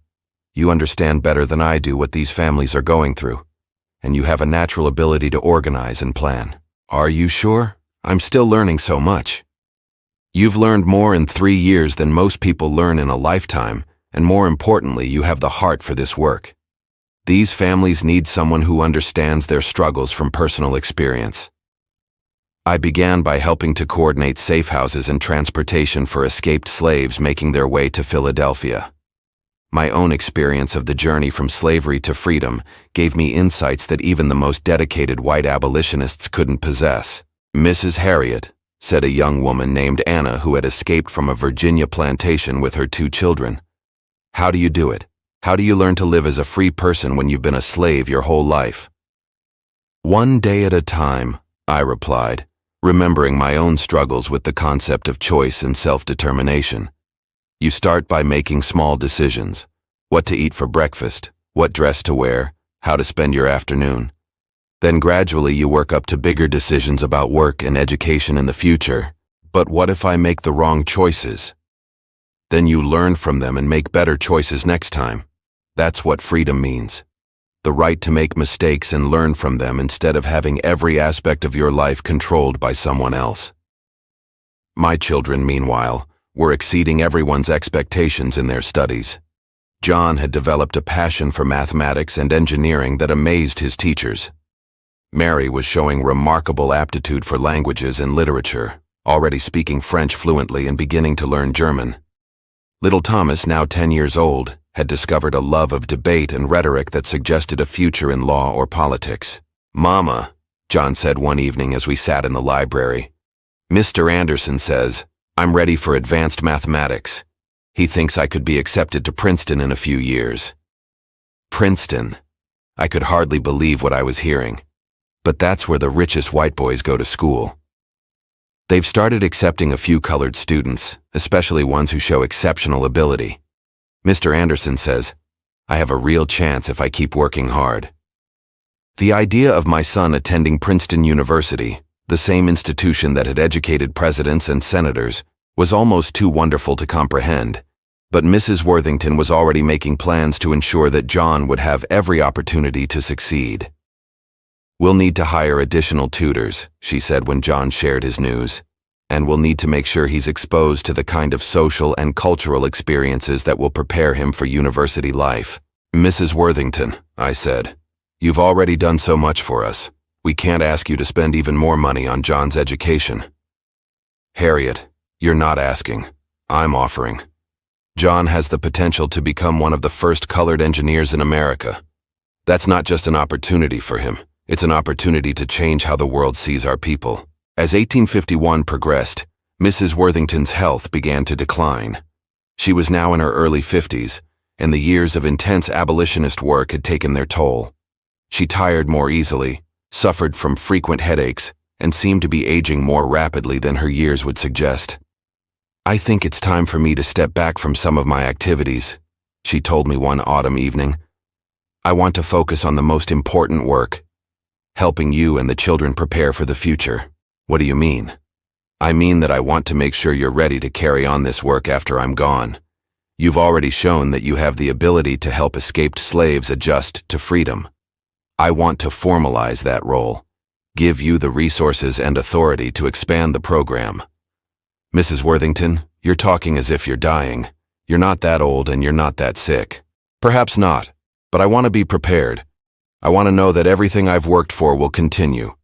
You understand better than I do what these families are going through, and you have a natural ability to organize and plan." "Are you sure? I'm still learning so much." "You've learned more in 3 years than most people learn in a lifetime, and more importantly, you have the heart for this work. These families need someone who understands their struggles from personal experience." I began by helping to coordinate safe houses and transportation for escaped slaves making their way to Philadelphia. My own experience of the journey from slavery to freedom gave me insights that even the most dedicated white abolitionists couldn't possess. "Mrs. Harriet," said a young woman named Anna who had escaped from a Virginia plantation with her 2 children, "how do you do it? How do you learn to live as a free person when you've been a slave your whole life?" "One day at a time," I replied, remembering my own struggles with the concept of choice and self-determination. "You start by making small decisions: what to eat for breakfast, what dress to wear, how to spend your afternoon. Then gradually you work up to bigger decisions about work and education in the future. But what if I make the wrong choices? Then you learn from them and make better choices next time. That's what freedom means. The right to make mistakes and learn from them instead of having every aspect of your life controlled by someone else." My children, meanwhile, were exceeding everyone's expectations in their studies. John had developed a passion for mathematics and engineering that amazed his teachers. Mary was showing remarkable aptitude for languages and literature, already speaking French fluently and beginning to learn German. Little Thomas, now 10 years old, had discovered a love of debate and rhetoric that suggested a future in law or politics. "Mama," John said one evening as we sat in the library, "Mr. Anderson says, I'm ready for advanced mathematics. He thinks I could be accepted to Princeton in a few years." Princeton. I could hardly believe what I was hearing. But that's where the richest white boys go to school. They've started accepting a few colored students, especially ones who show exceptional ability. Mr. Anderson says, I have a real chance if I keep working hard. The idea of my son attending Princeton University, the same institution that had educated presidents and senators, was almost too wonderful to comprehend. But Mrs. Worthington was already making plans to ensure that John would have every opportunity to succeed. We'll need to hire additional tutors, she said when John shared his news, and we'll need to make sure he's exposed to the kind of social and cultural experiences that will prepare him for university life. Mrs. Worthington, I said, you've already done so much for us. We can't ask you to spend even more money on John's education. Harriet, you're not asking. I'm offering. John has the potential to become one of the first colored engineers in America. That's not just an opportunity for him. It's an opportunity to change how the world sees our people. As 1851 progressed, Mrs. Worthington's health began to decline. She was now in her early 50s, and the years of intense abolitionist work had taken their toll. She tired more easily, suffered from frequent headaches, and seemed to be aging more rapidly than her years would suggest. I think it's time for me to step back from some of my activities, she told me one autumn evening. I want to focus on the most important work, helping you and the children prepare for the future. What do you mean? I mean that I want to make sure you're ready to carry on this work after I'm gone. You've already shown that you have the ability to help escaped slaves adjust to freedom. I want to formalize that role, give you the resources and authority to expand the program. Mrs. Worthington, you're talking as if you're dying. You're not that old and you're not that sick. Perhaps not, but I want to be prepared. I want to know that everything I've worked for will continue,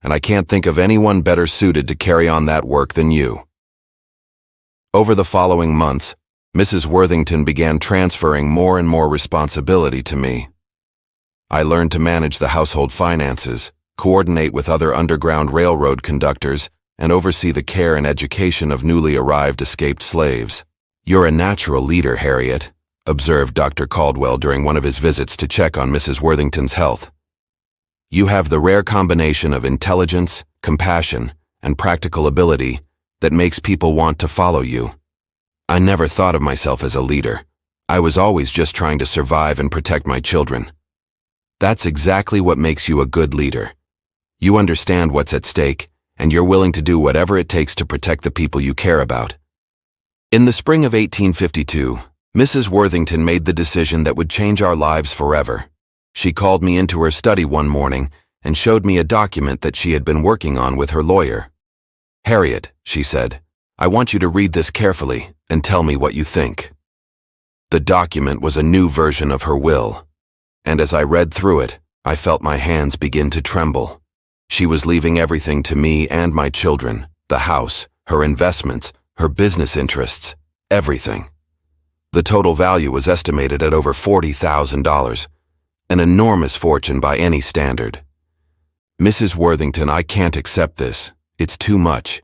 and I can't think of anyone better suited to carry on that work than you. Over the following months, Mrs. Worthington began transferring more and more responsibility to me. I learned to manage the household finances, coordinate with other Underground Railroad conductors, and oversee the care and education of newly arrived escaped slaves. You're a natural leader, Harriet, observed Dr. Caldwell during one of his visits to check on Mrs. Worthington's health. You have the rare combination of intelligence, compassion, and practical ability that makes people want to follow you. I never thought of myself as a leader. I was always just trying to survive and protect my children. That's exactly what makes you a good leader. You understand what's at stake, and you're willing to do whatever it takes to protect the people you care about. In the spring of 1852, Mrs. Worthington made the decision that would change our lives forever. She called me into her study one morning and showed me a document that she had been working on with her lawyer. Harriet, she said, I want you to read this carefully and tell me what you think. The document was a new version of her will, and as I read through it, I felt my hands begin to tremble. She was leaving everything to me and my children, the house, her investments, her business interests, everything. The total value was estimated at over $40,000, an enormous fortune by any standard. Mrs. Worthington, I can't accept this. It's too much.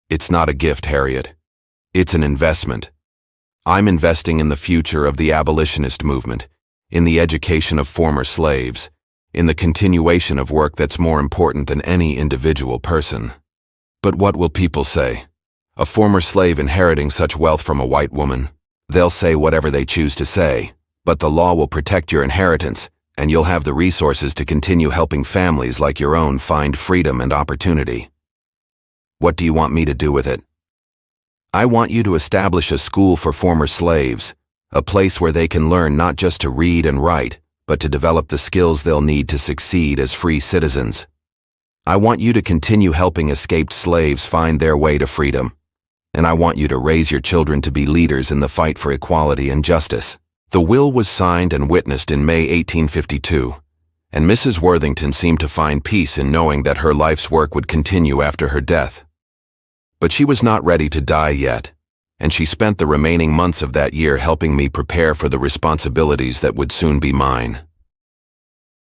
It's not a gift, Harriet. It's an investment. I'm investing in the future of the abolitionist movement, in the education of former slaves, in the continuation of work that's more important than any individual person. But what will people say? A former slave inheriting such wealth from a white woman? They'll say whatever they choose to say, but the law will protect your inheritance, and you'll have the resources to continue helping families like your own find freedom and opportunity. What do you want me to do with it? I want you to establish a school for former slaves, a place where they can learn not just to read and write, but to develop the skills they'll need to succeed as free citizens. I want you to continue helping escaped slaves find their way to freedom, and I want you to raise your children to be leaders in the fight for equality and justice. The will was signed and witnessed in May 1852, and Mrs. Worthington seemed to find peace in knowing that her life's work would continue after her death. But she was not ready to die yet, and she spent the remaining months of that year helping me prepare for the responsibilities that would soon be mine.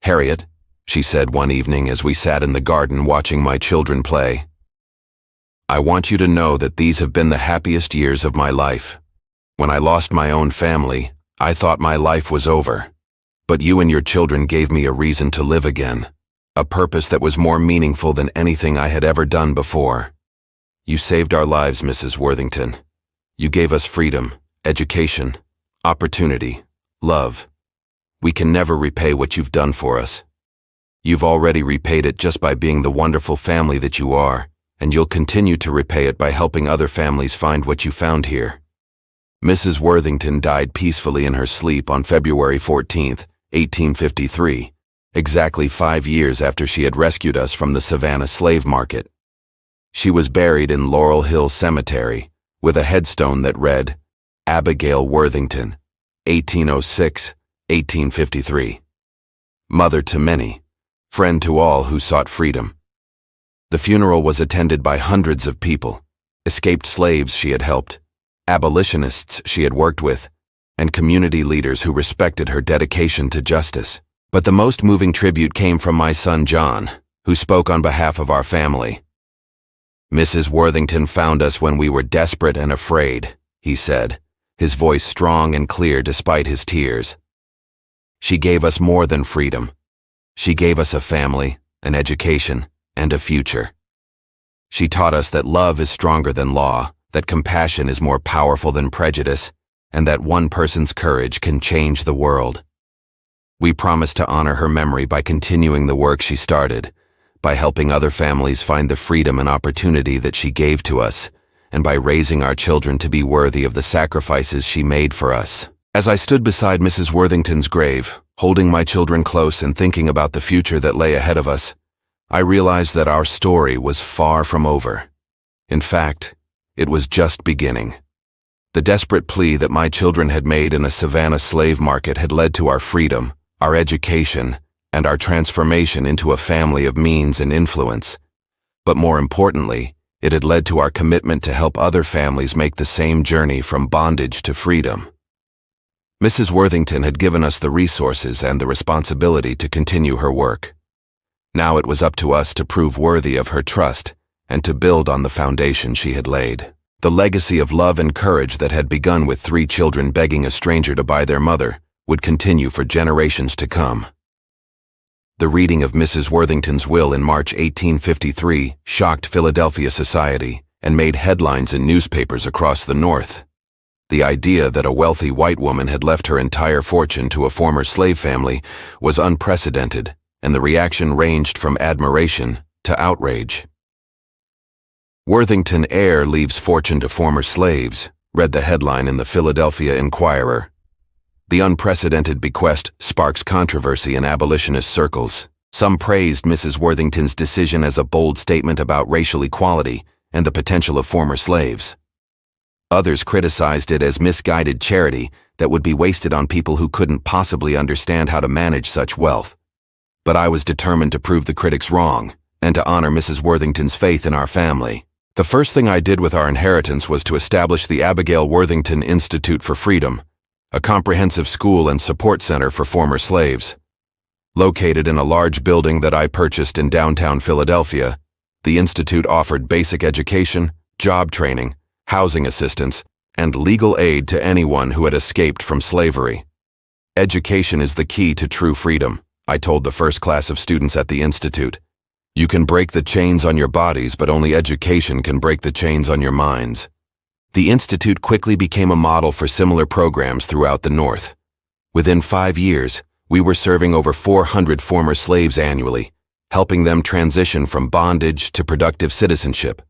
Harriet, she said one evening as we sat in the garden watching my children play, I want you to know that these have been the happiest years of my life. When I lost my own family, I thought my life was over. But you and your children gave me a reason to live again, a purpose that was more meaningful than anything I had ever done before. You saved our lives, Mrs. Worthington. You gave us freedom, education, opportunity, love. We can never repay what you've done for us. You've already repaid it just by being the wonderful family that you are, and you'll continue to repay it by helping other families find what you found here. Mrs. Worthington died peacefully in her sleep on February 14, 1853, exactly 5 years after she had rescued us from the Savannah slave market. She was buried in Laurel Hill Cemetery, with a headstone that read, Abigail Worthington, 1806-1853. Mother to many, friend to all who sought freedom. The funeral was attended by hundreds of people, escaped slaves she had helped, abolitionists she had worked with, and community leaders who respected her dedication to justice. But the most moving tribute came from my son John, who spoke on behalf of our family. Mrs. Worthington found us when we were desperate and afraid, he said, his voice strong and clear despite his tears. She gave us more than freedom. She gave us a family, an education, and a future. She taught us that love is stronger than law, that compassion is more powerful than prejudice, and that one person's courage can change the world. We promised to honor her memory by continuing the work she started, by helping other families find the freedom and opportunity that she gave to us, and by raising our children to be worthy of the sacrifices she made for us. As I stood beside Mrs. Worthington's grave, holding my children close and thinking about the future that lay ahead of us, I realized that our story was far from over. In fact, it was just beginning. The desperate plea that my children had made in a Savannah slave market had led to our freedom, our education, and our transformation into a family of means and influence. But more importantly, it had led to our commitment to help other families make the same journey from bondage to freedom. Mrs. Worthington had given us the resources and the responsibility to continue her work. Now it was up to us to prove worthy of her trust and to build on the foundation she had laid. The legacy of love and courage that had begun with 3 children begging a stranger to buy their mother would continue for generations to come. The reading of Mrs. Worthington's will in March 1853 shocked Philadelphia society and made headlines in newspapers across the North. The idea that a wealthy white woman had left her entire fortune to a former slave family was unprecedented, and the reaction ranged from admiration to outrage. Worthington heir leaves fortune to former slaves, read the headline in the Philadelphia Inquirer. The unprecedented bequest sparks controversy in abolitionist circles. Some praised Mrs. Worthington's decision as a bold statement about racial equality and the potential of former slaves. Others criticized it as misguided charity that would be wasted on people who couldn't possibly understand how to manage such wealth. But I was determined to prove the critics wrong and to honor Mrs. Worthington's faith in our family. The first thing I did with our inheritance was to establish the Abigail Worthington Institute for Freedom, a comprehensive school and support center for former slaves. Located in a large building that I purchased in downtown Philadelphia, the institute offered basic education, job training, housing assistance, and legal aid to anyone who had escaped from slavery. Education is the key to true freedom, I told the first class of students at the institute. You can break the chains on your bodies, but only education can break the chains on your minds. The institute quickly became a model for similar programs throughout the North. Within 5 years, we were serving over 400 former slaves annually, helping them transition from bondage to productive citizenship.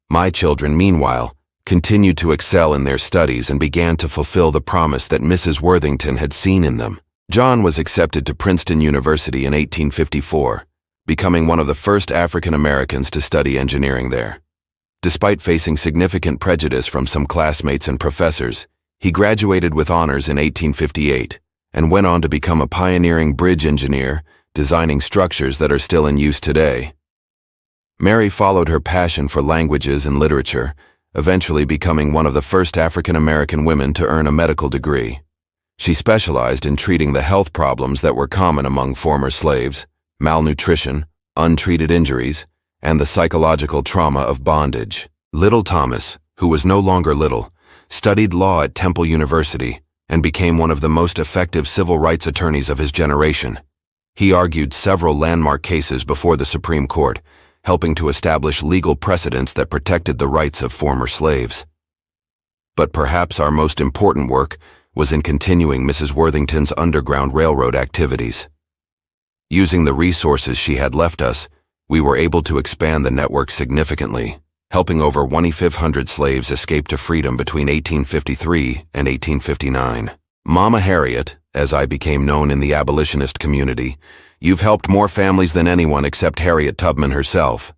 My children, meanwhile, continued to excel in their studies and began to fulfill the promise that Mrs. Worthington had seen in them. John was accepted to Princeton University in 1854, becoming one of the first African Americans to study engineering there. Despite facing significant prejudice from some classmates and professors, he graduated with honors in 1858 and went on to become a pioneering bridge engineer, designing structures that are still in use today. Mary followed her passion for languages and literature, eventually becoming one of the first African American women to earn a medical degree. She specialized in treating the health problems that were common among former slaves: malnutrition, untreated injuries, and the psychological trauma of bondage. Little Thomas, who was no longer little, studied law at Temple University and became one of the most effective civil rights attorneys of his generation. He argued several landmark cases before the Supreme Court, helping to establish legal precedents that protected the rights of former slaves. But perhaps our most important work was in continuing Mrs. Worthington's Underground Railroad activities. Using the resources she had left us, we were able to expand the network significantly, helping over 2,500 slaves escape to freedom between 1853 and 1859. Mama Harriet, as I became known in the abolitionist community, you've helped more families than anyone except Harriet Tubman herself,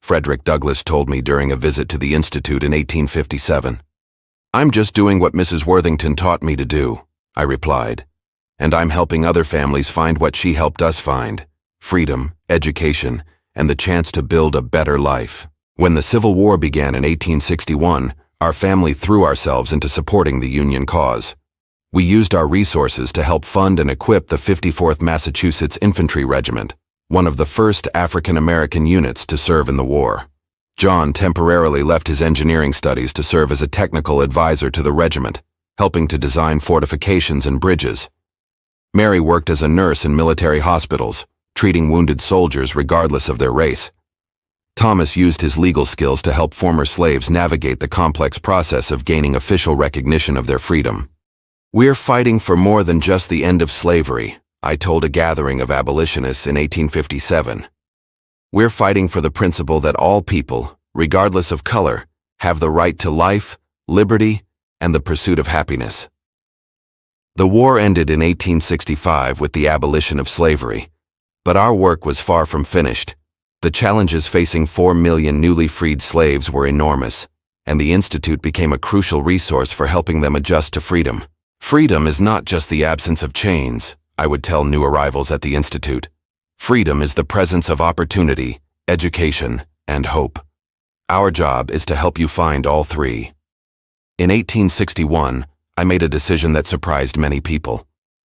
Frederick Douglass told me during a visit to the Institute in 1857. I'm just doing what Mrs. Worthington taught me to do, I replied, and I'm helping other families find what she helped us find: freedom, education, and the chance to build a better life. When the Civil War began in 1861, our family threw ourselves into supporting the Union cause. We used our resources to help fund and equip the 54th Massachusetts Infantry Regiment, one of the first African-American units to serve in the war. John temporarily left his engineering studies to serve as a technical advisor to the regiment, helping to design fortifications and bridges. Mary worked as a nurse in military hospitals, treating wounded soldiers regardless of their race. Thomas used his legal skills to help former slaves navigate the complex process of gaining official recognition of their freedom. We're fighting for more than just the end of slavery, I told a gathering of abolitionists in 1857. We're fighting for the principle that all people, regardless of color, have the right to life, liberty, and the pursuit of happiness. The war ended in 1865 with the abolition of slavery, but our work was far from finished. The challenges facing 4 million newly freed slaves were enormous, and the Institute became a crucial resource for helping them adjust to freedom. Freedom is not just the absence of chains, I would tell new arrivals at the Institute. Freedom is the presence of opportunity, education, and hope. Our job is to help you find all three. In 1861, I made a decision that surprised many people.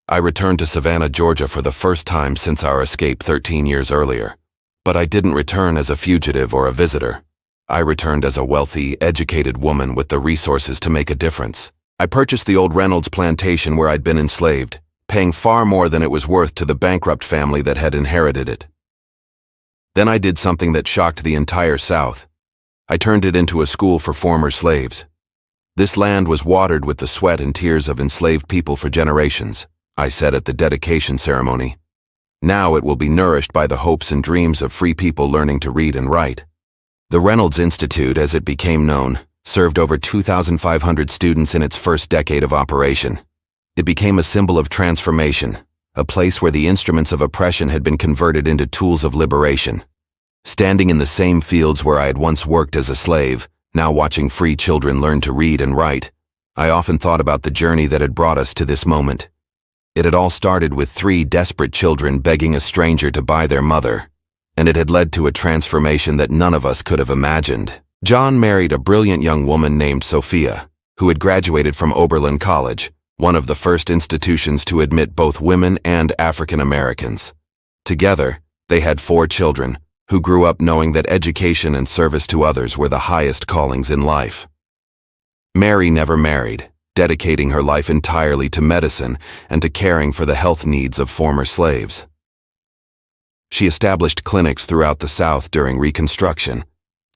I returned to Savannah, Georgia for the first time since our escape 13 years earlier. But I didn't return as a fugitive or a visitor. I returned as a wealthy, educated woman with the resources to make a difference. I purchased the old Reynolds plantation where I'd been enslaved, paying far more than it was worth to the bankrupt family that had inherited it. Then I did something that shocked the entire South. I turned it into a school for former slaves. This land was watered with the sweat and tears of enslaved people for generations, I said at the dedication ceremony. Now it will be nourished by the hopes and dreams of free people learning to read and write. The Reynolds Institute, as it became known, served over 2,500 students in its first decade of operation. It became a symbol of transformation, a place where the instruments of oppression had been converted into tools of liberation. Standing in the same fields where I had once worked as a slave, now watching free children learn to read and write, I often thought about the journey that had brought us to this moment. It had all started with 3 desperate children begging a stranger to buy their mother, and it had led to a transformation that none of us could have imagined. John married a brilliant young woman named Sophia, who had graduated from Oberlin College, one of the first institutions to admit both women and African Americans. Together, they had 4 children, who grew up knowing that education and service to others were the highest callings in life. Mary never married, dedicating her life entirely to medicine and to caring for the health needs of former slaves. She established clinics throughout the South during Reconstruction,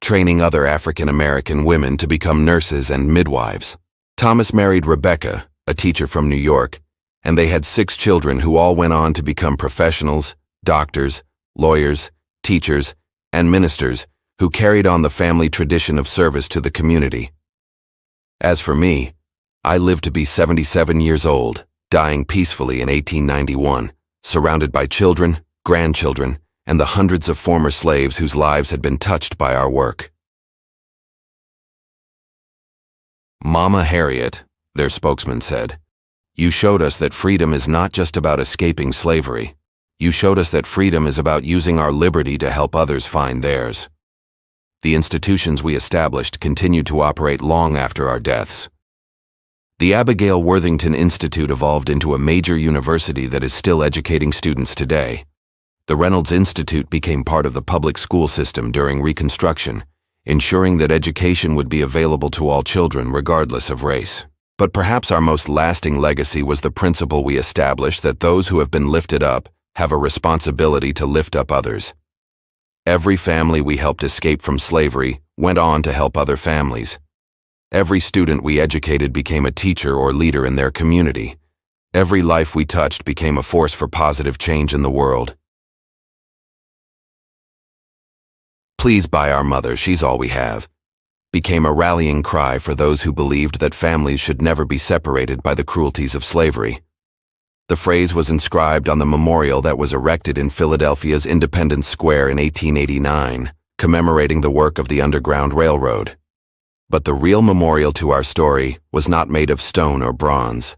training other African American women to become nurses and midwives. Thomas married Rebecca, a teacher from New York, and they had 6 children who all went on to become professionals, doctors, lawyers, teachers, and ministers who carried on the family tradition of service to the community. As for me, I lived to be 77 years old, dying peacefully in 1891, surrounded by children, grandchildren, and the hundreds of former slaves whose lives had been touched by our work. Mama Harriet, their spokesman said, you showed us that freedom is not just about escaping slavery. You showed us that freedom is about using our liberty to help others find theirs. The institutions we established continued to operate long after our deaths. The Abigail Worthington Institute evolved into a major university that is still educating students today. The Reynolds Institute became part of the public school system during Reconstruction, ensuring that education would be available to all children regardless of race. But perhaps our most lasting legacy was the principle we established that those who have been lifted up have a responsibility to lift up others. Every family we helped escape from slavery went on to help other families. Every student we educated became a teacher or leader in their community. Every life we touched became a force for positive change in the world. "Please buy our mother, she's all we have," became a rallying cry for those who believed that families should never be separated by the cruelties of slavery. The phrase was inscribed on the memorial that was erected in Philadelphia's Independence Square in 1889, commemorating the work of the Underground Railroad. But the real memorial to our story was not made of stone or bronze.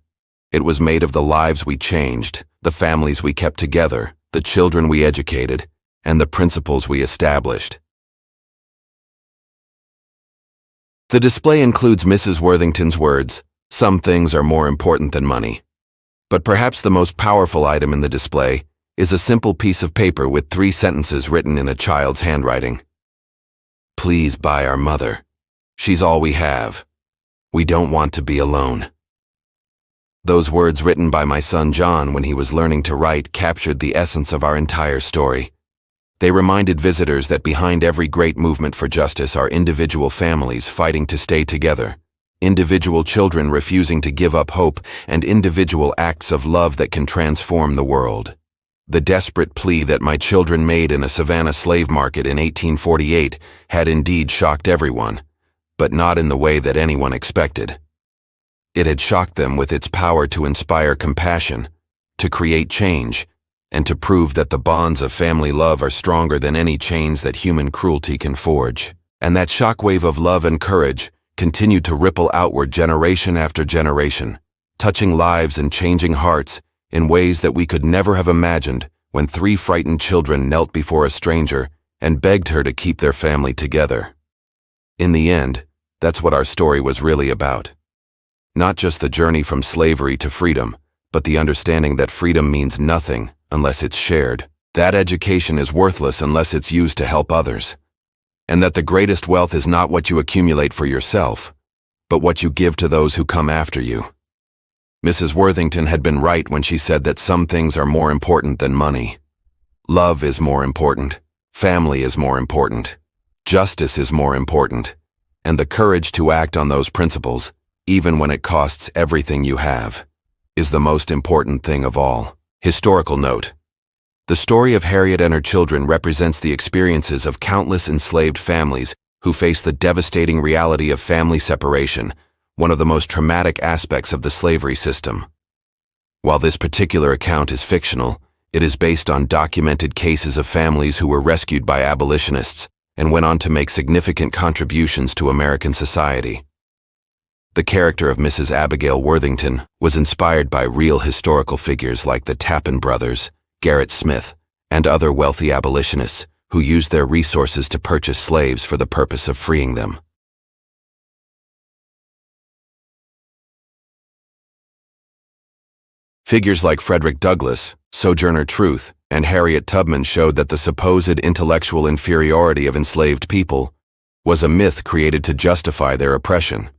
It was made of the lives we changed, the families we kept together, the children we educated, and the principles we established. The display includes Mrs. Worthington's words, "Some things are more important than money." But perhaps the most powerful item in the display is a simple piece of paper with 3 sentences written in a child's handwriting. "Please buy our mother. She's all we have. We don't want to be alone." Those words, written by my son John when he was learning to write, captured the essence of our entire story. They reminded visitors that behind every great movement for justice are individual families fighting to stay together, individual children refusing to give up hope, and individual acts of love that can transform the world. The desperate plea that my children made in a Savannah slave market in 1848 had indeed shocked everyone, but not in the way that anyone expected. It had shocked them with its power to inspire compassion, to create change, and to prove that the bonds of family love are stronger than any chains that human cruelty can forge. And that shockwave of love and courage continued to ripple outward generation after generation, touching lives and changing hearts in ways that we could never have imagined when 3 frightened children knelt before a stranger and begged her to keep their family together. In the end, that's what our story was really about. Not just the journey from slavery to freedom, but the understanding that freedom means nothing unless it's shared, that education is worthless unless it's used to help others, and that the greatest wealth is not what you accumulate for yourself, but what you give to those who come after you. Mrs. Worthington had been right when she said that some things are more important than money. Love is more important, family is more important, justice is more important, and the courage to act on those principles, even when it costs everything you have, is the most important thing of all. Historical note. The story of Harriet and her children represents the experiences of countless enslaved families who face the devastating reality of family separation, one of the most traumatic aspects of the slavery system. While this particular account is fictional, it is based on documented cases of families who were rescued by abolitionists and went on to make significant contributions to American society. The character of Mrs. Abigail Worthington was inspired by real historical figures like the Tappan brothers, Gerrit Smith, and other wealthy abolitionists who used their resources to purchase slaves for the purpose of freeing them. Figures like Frederick Douglass, Sojourner Truth, and Harriet Tubman showed that the supposed intellectual inferiority of enslaved people was a myth created to justify their oppression.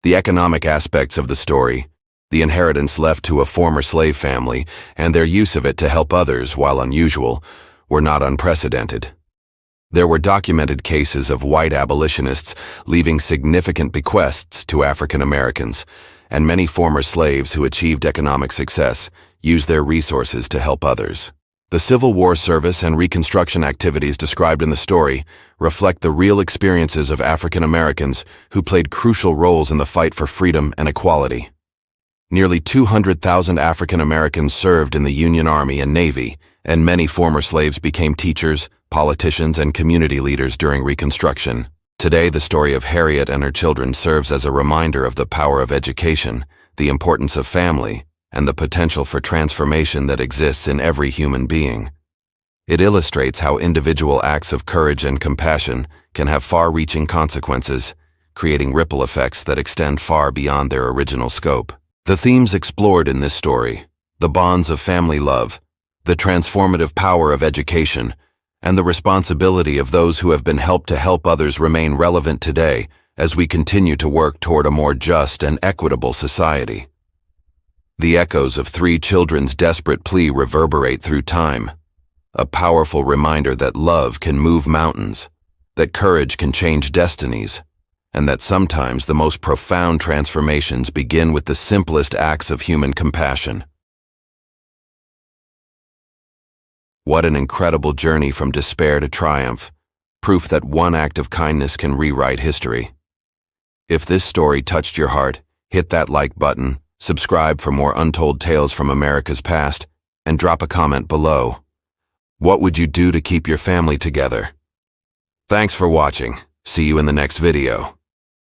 The economic aspects of the story, the inheritance left to a former slave family, and their use of it to help others, while unusual, were not unprecedented. There were documented cases of white abolitionists leaving significant bequests to African Americans, and many former slaves who achieved economic success used their resources to help others. The Civil War service and Reconstruction activities described in the story reflect the real experiences of African Americans who played crucial roles in the fight for freedom and equality. Nearly 200,000 African Americans served in the Union Army and Navy, and many former slaves became teachers, politicians, and community leaders during Reconstruction. Today, the story of Harriet and her children serves as a reminder of the power of education, the importance of family, and the potential for transformation that exists in every human being. It illustrates how individual acts of courage and compassion can have far-reaching consequences, creating ripple effects that extend far beyond their original scope. The themes explored in this story, the bonds of family love, the transformative power of education, and the responsibility of those who have been helped to help others remain relevant today as we continue to work toward a more just and equitable society. The echoes of 3 children's desperate plea reverberate through time. a powerful reminder that love can move mountains, that courage can change destinies, and that sometimes the most profound transformations begin with the simplest acts of human compassion. What an incredible journey from despair to triumph, proof that one act of kindness can rewrite history. If this story touched your heart, hit that like button, subscribe for more untold tales from America's past, and drop a comment below. What would you do to keep your family together? Thanks for watching. See you in the next video.